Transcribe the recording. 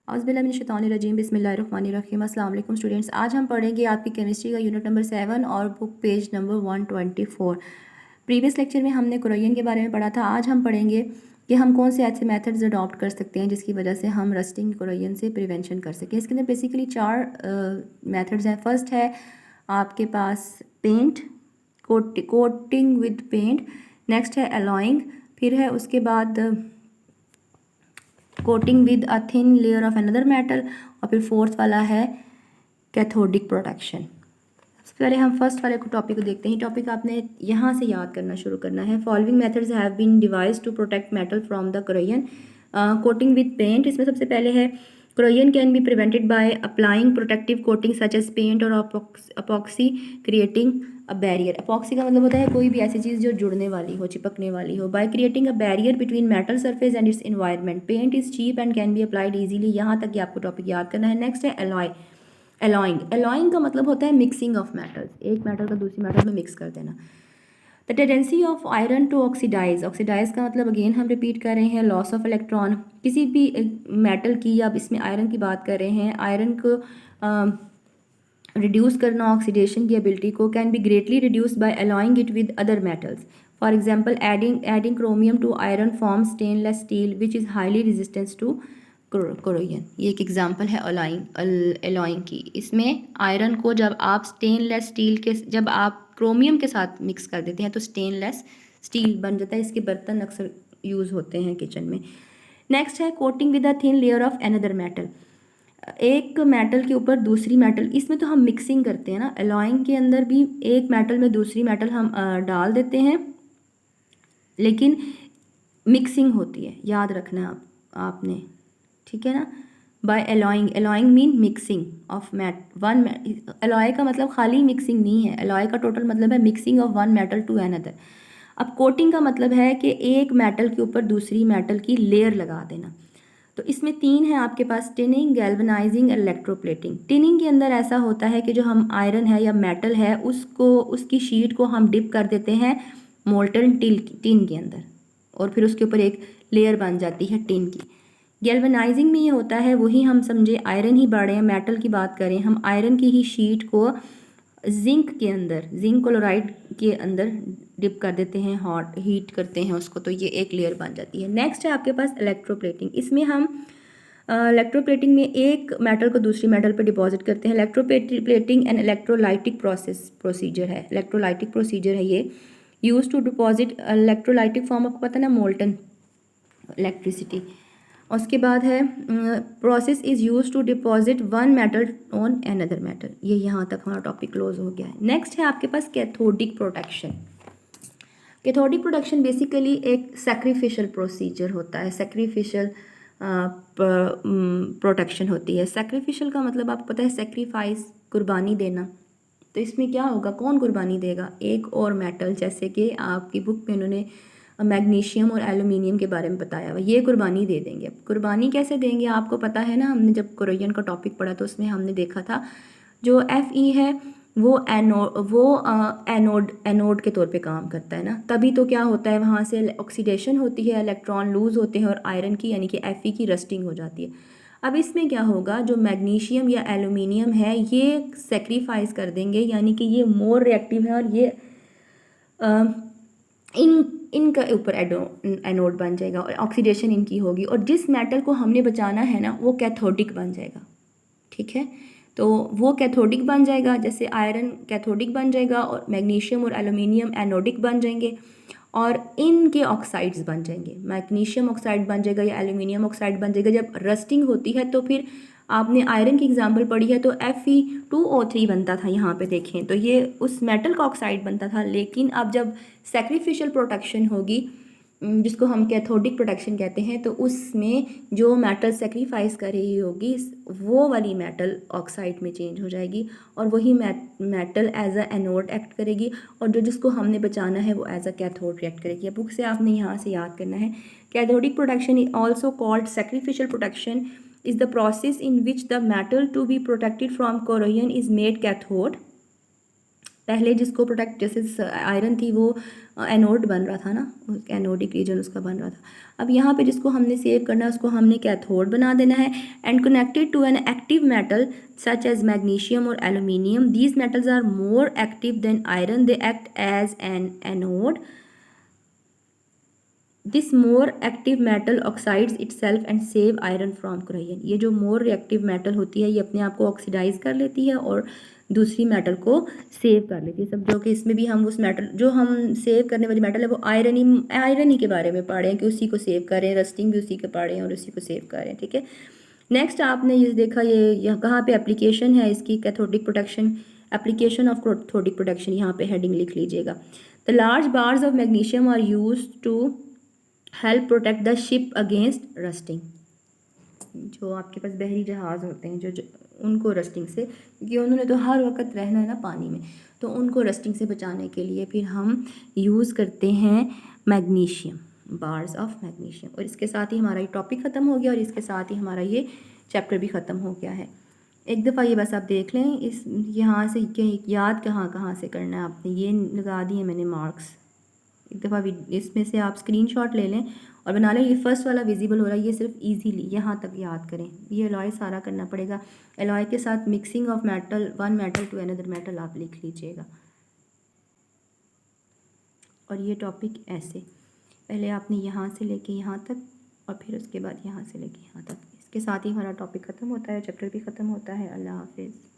औज़ुबिल्लाहिमिनश्शैतानिर्रजीम बिस्मिल्लाहिर्रहमानिर्रहीम। अस्सलाम वालेकुम स्टूडेंट्स, आज हम पढ़ेंगे आपकी केमिस्ट्री का यूनिट नंबर 7 और book page number 124। Previous lecture में हमने कुरैयन के बारे में पढ़ा था। आज हम पढ़ेंगे कि हम कौन से ऐसे मेथड्स अडॉप्ट कर सकते हैं जिसकी वजह से हम रस्टिंग कुरैयन से प्रिवेंशन कर सकें। इसके अंदर बेसिकली 4 मेथड्स हैं। फर्स्ट है आपके पास paint, coating with paint. Next है एलॉइंग, फिर है उसके बाद coating with a thin layer of another metal, और फिर फोर्थ वाला है कैथोडिक प्रोटेक्शन। सबसे पहले हम फर्स्ट वाले टॉपिक को देखते हैं। टॉपिक आपने यहाँ से याद करना शुरू करना है। Following methods have been devised to protect metal from the corrosion. Coating with paint, इसमें सबसे पहले है corrosion can be prevented by applying protective coating such as paint और epoxy creating a barrier. Epoxy का मतलब होता है कोई भी ऐसी चीज़ जो जुड़ने वाली हो, चिपकने वाली हो। By creating a barrier between metal surface and its environment. Paint is cheap and can be applied easily. यहाँ तक ये आपको टॉपिक याद करना है। नेक्स्ट है एलॉइंग का मतलब होता है मिक्सिंग ऑफ मेटल्स, एक मेटल का दूसरी मेटल में मिक्स कर देना। The tendency of iron to oxidise का मतलब अगेन हम रिपीट कर रहे हैं लॉस ऑफ इलेक्ट्रॉन। किसी भी मेटल की, या इसमें आयरन की बात कर रहे हैं, आयरन को रिड्यूस करना, ऑक्सीडेशन की एबिलिटी को, can be greatly reduce by alloying it with other metals. For example adding chromium to iron form stainless steel which is highly resistance to corrosion. ये एक एग्जांपल है एलॉइंग की। इसमें iron को जब आप स्टेनलेस स्टील के, जब आप क्रोमियम के साथ मिक्स कर देते हैं तो स्टेनलेस स्टील बन जाता है। इसके बर्तन अक्सर यूज़ होते हैं किचन में। नेक्स्ट है coating with a thin layer of another metal. एक मेटल के ऊपर दूसरी मेटल, इसमें तो हम मिक्सिंग करते हैं ना, एलॉइंग के अंदर भी एक मेटल में दूसरी मेटल हम डाल देते हैं, लेकिन मिक्सिंग होती है, याद रखना आपने, ठीक है ना। By alloying mean mixing of one. Alloy का मतलब खाली मिक्सिंग नहीं है, एलॉय का टोटल मतलब है mixing of one metal to another. अब कोटिंग का मतलब है कि एक मेटल के ऊपर दूसरी मेटल की लेयर लगा देना। तो इसमें 3 है आपके पास, टिनिंग, गैल्वनाइजिंग, इलेक्ट्रोप्लेटिंग। टिनिंग के अंदर ऐसा होता है कि जो हम आयरन है या मेटल है उसको, उसकी शीट को हम डिप कर देते हैं मोल्टन टिन के अंदर, और फिर उसके ऊपर एक लेयर बन जाती है टिन की। गैल्वनाइजिंग में ये होता है, वही हम समझे आयरन ही बढ़े हैं, मेटल की बात करें, हम आयरन की ही शीट को जिंक के अंदर, जिंक क्लोराइड के अंदर डिप कर देते हैं, हॉट हीट करते हैं उसको, तो ये एक लेयर बन जाती है। नेक्स्ट है आपके पास इलेक्ट्रोप्लेटिंग। इसमें हम इलेक्ट्रोप्लेटिंग में एक मेटल को दूसरी मेटल पर डिपॉजिट करते हैं। इलेक्ट्रोप्लेटिंग एंड इलेक्ट्रोलाइटिक प्रोसीजर है, इलेक्ट्रोलाइटिक प्रोसीजर है ये, use to deposit electrolytic form, आपको पता है ना, मोल्टन इलेक्ट्रिसिटी। उसके बाद है process is use to deposit one metal on another metal. ये यहाँ तक हमारा टॉपिक क्लोज हो गया है। नेक्स्ट है आपके पास cathodic protection. Cathodic protection basically एक सैक्रिफिशियल प्रोसीजर होता है, सैक्रिफिशियल प्रोटेक्शन होती है। सैक्रिफिशियल का मतलब आपको पता है सैक्रिफाइस, कुर्बानी देना। तो इसमें क्या होगा, कौन कुर्बानी देगा, एक और मेटल, जैसे कि आपकी बुक में उन्होंने मैग्नीशियम और एल्यूमिनियम के बारे में बताया हुआ, ये कुर्बानी दे देंगे। अब कुर्बानी कैसे देंगे आपको पता है ना, हमने जब कुरैयन का टॉपिक पढ़ा तो उसमें हमने देखा था जो Fe है वो एनोड के तौर पे काम करता है ना। तभी तो क्या होता है, वहाँ से ऑक्सीडेशन होती है, इलेक्ट्रॉन लूज होते हैं और आयरन की यानी कि Fe की रस्टिंग हो जाती है। अब इसमें क्या होगा, जो मैग्नीशियम या एल्यूमिनियम है ये सेक्रीफाइस कर देंगे, यानी कि ये मोर रिएक्टिव है और ये इनका ऊपर एनोड बन जाएगा और ऑक्सीडेशन इनकी होगी, और जिस मेटल को हमने बचाना है ना वो कैथोडिक बन जाएगा, ठीक है। तो वो कैथोडिक बन जाएगा, जैसे आयरन कैथोडिक बन जाएगा और मैग्नीशियम और एल्यूमिनियम एनोडिक बन जाएंगे, और इनके ऑक्साइड्स बन जाएंगे। मैग्नीशियम ऑक्साइड बन जाएगा या एल्यूमिनियम ऑक्साइड बन जाएगा। जब रस्टिंग होती है तो फिर आपने आयरन की एग्जांपल पढ़ी है तो Fe2O3 बनता था, यहाँ पे देखें तो ये उस मेटल का ऑक्साइड बनता था। लेकिन अब जब सैक्रिफिशियल प्रोटेक्शन होगी, जिसको हम कैथोडिक प्रोटेक्शन कहते हैं, तो उसमें जो मेटल सेक्रीफाइस कर रही होगी वो वाली मेटल ऑक्साइड में चेंज हो जाएगी, और वही metal as a anode act करेगी, और जो जिसको हमने बचाना है वो एज अ कैथोड रिएक्ट करेगी। बुक से आपने यहाँ से याद करना है, cathodic protection is also called sacrificial protection is the process in which the metal to be protected from corrosion is made cathode पहले जिसको प्रोटेक्ट, जैसे आयरन थी वो एनोड बन रहा था ना, एनोडिक रीजन उसका बन रहा था। अब यहाँ पे जिसको हमने सेव करना है उसको हमने कैथोड बना देना है। And connected to an active metal such as magnesium और aluminium, these metals are more active than iron, they act as an anode. This more active metal oxidises itself and save iron from corrosion। ये जो more reactive metal होती है ये अपने आप को oxidise कर लेती है और दूसरी मेटल को सेव कर लेती है। समझो कि इसमें भी हम उस मेटल, जो हम सेव करने वाली मेटल है वो आयरन ही के बारे में पढ़ रहे हैं कि उसी को सेव करें, रस्टिंग भी उसी के पढ़ रहे हैं और उसी को सेव कर रहे हैं, ठीक है। नेक्स्ट आपने ये देखा, ये कहाँ पे एप्लीकेशन है इसकी, cathodic protection, application of cathodic protection, यहाँ पे हेडिंग लिख लीजिएगा। The large bars of magnesium are use to help protect the ship against rusting. जो आपके पास बहरी जहाज़ होते हैं जो उनको रस्टिंग से, क्योंकि उन्होंने तो हर वक्त रहना है ना पानी में, तो उनको रस्टिंग से बचाने के लिए फिर हम यूज़ करते हैं मैग्नीशियम, बार्स ऑफ मैग्नीशियम। और इसके साथ ही हमारा ये टॉपिक ख़त्म हो गया और इसके साथ ही हमारा ये चैप्टर भी ख़त्म हो गया है। एक दफ़ा ये बस आप देख लें, इस यहाँ से याद कहाँ कहाँ से करना है आपने, ये लगा दिए मैंने मार्क्स। एक दफ़ा इसमें से आप स्क्रीनशॉट ले लें और बना लें। ये फर्स्ट वाला विजिबल हो रहा है, ये सिर्फ इजीली यहाँ तक याद करें। ये एलॉय सारा करना पड़ेगा। एलॉय के साथ mixing of metal, one metal to another metal आप लिख लीजिएगा। और ये टॉपिक ऐसे पहले आपने यहाँ से लेके यहाँ तक और फिर उसके बाद यहाँ से लेके यहाँ तक। इसके साथ ही हमारा टॉपिक ख़त्म होता है, चैप्टर भी ख़त्म होता है। अल्लाह हाफिज़।